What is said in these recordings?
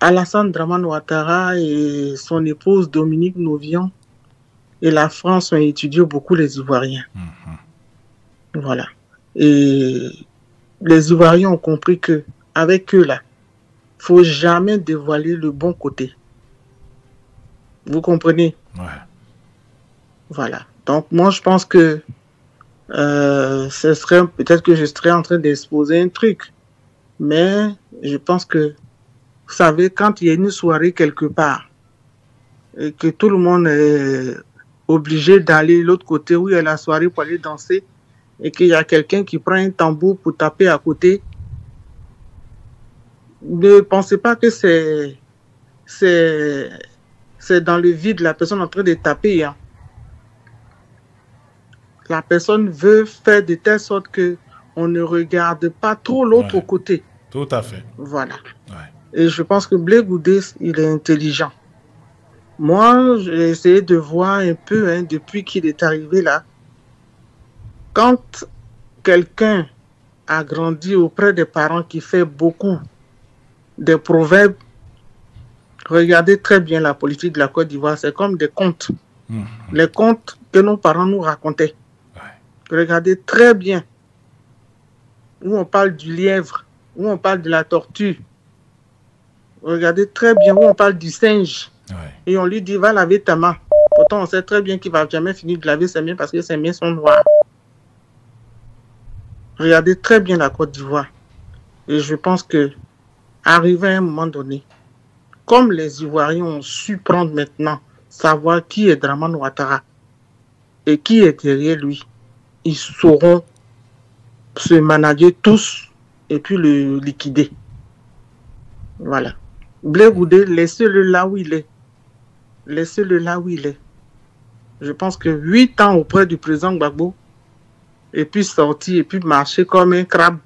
Alassane Dramane Ouattara et son épouse Dominique Novian et la France ont étudié beaucoup les Ivoiriens. Voilà. Et les Ivoiriens ont compris que avec eux là, faut jamais dévoiler le bon côté. Vous comprenez? Ouais. Voilà. Donc moi je pense que ce serait peut-être que je serais en train d'exposer un truc, mais je pense que vous savez quand il y a une soirée quelque part et que tout le monde est obligé d'aller de l'autre côté où il y a la soirée pour aller danser et qu'il y a quelqu'un qui prend un tambour pour taper à côté, ne pensez pas que c'est dans le vide la personne en train de taper. Hein. La personne veut faire de telle sorte que on ne regarde pas trop l'autre côté. Tout à fait. Voilà. Et je pense que Blé Goudé, il est intelligent. Moi, j'ai essayé de voir un peu, hein, depuis qu'il est arrivé là. Quand quelqu'un a grandi auprès des parents qui fait beaucoup des proverbes, regardez très bien la politique de la Côte d'Ivoire, c'est comme des contes. Les contes que nos parents nous racontaient. Regardez très bien où on parle du lièvre, où on parle de la tortue. Regardez très bien où on parle du singe. Et on lui dit, va laver ta main. Pourtant, on sait très bien qu'il ne va jamais finir de laver ses mains parce que ses mains sont noires. Regardez très bien la Côte d'Ivoire. Et je pense que, arrivé à un moment donné, comme les Ivoiriens ont su prendre maintenant, savoir qui est Dramane Ouattara et qui est derrière lui, ils sauront se manager tous et puis le liquider. Voilà. Blé Goudé, laissez-le là où il est. Laissez-le là où il est. Je pense que 8 ans auprès du président Gbagbo, et puis sortir, et puis marcher comme un crabe.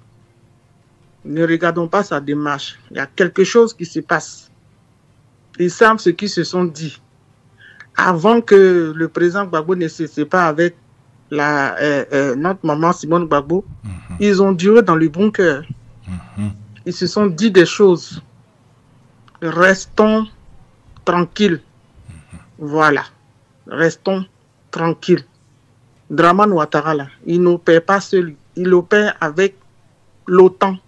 Ne regardons pas sa démarche. Il y a quelque chose qui se passe. Ils savent ce qu'ils se sont dit. Avant que le président Gbagbo ne se sépare avec notre maman Simone Gbagbo, ils ont duré dans le bon cœur. Ils se sont dit des choses. Restons tranquilles. Voilà. Restons tranquilles. Dramane Ouattara, là, il n'opère pas seul. Il opère avec l'OTAN.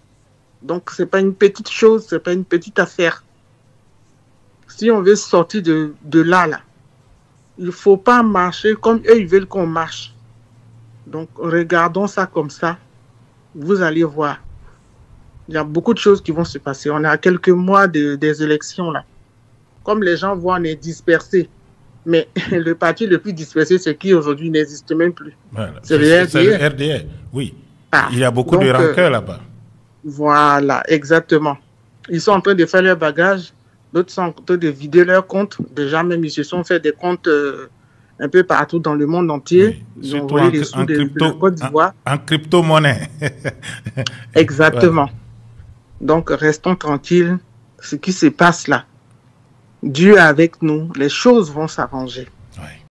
Donc, ce n'est pas une petite chose, ce n'est pas une petite affaire. Si on veut sortir de là, il ne faut pas marcher comme eux, ils veulent qu'on marche. Donc, regardons ça comme ça. Vous allez voir. Il y a beaucoup de choses qui vont se passer. On est à quelques mois des élections, là. Comme les gens voient, on est dispersés. Mais le parti le plus dispersé, c'est qui aujourd'hui n'existe même plus. Voilà. C'est le RDA. C'est le RDA, oui. Il y a beaucoup de rancœur là-bas. Voilà, exactement. Ils sont en train de faire leur bagage. D'autres sont en train de vider leurs comptes. Déjà, même, ils se sont fait des comptes un peu partout dans le monde entier. Oui. Ils ont envoyé les sous de la Côte d'Ivoire. En crypto-monnaie. Exactement. Voilà. Donc, restons tranquilles. Ce qui se passe là, Dieu est avec nous. Les choses vont s'arranger.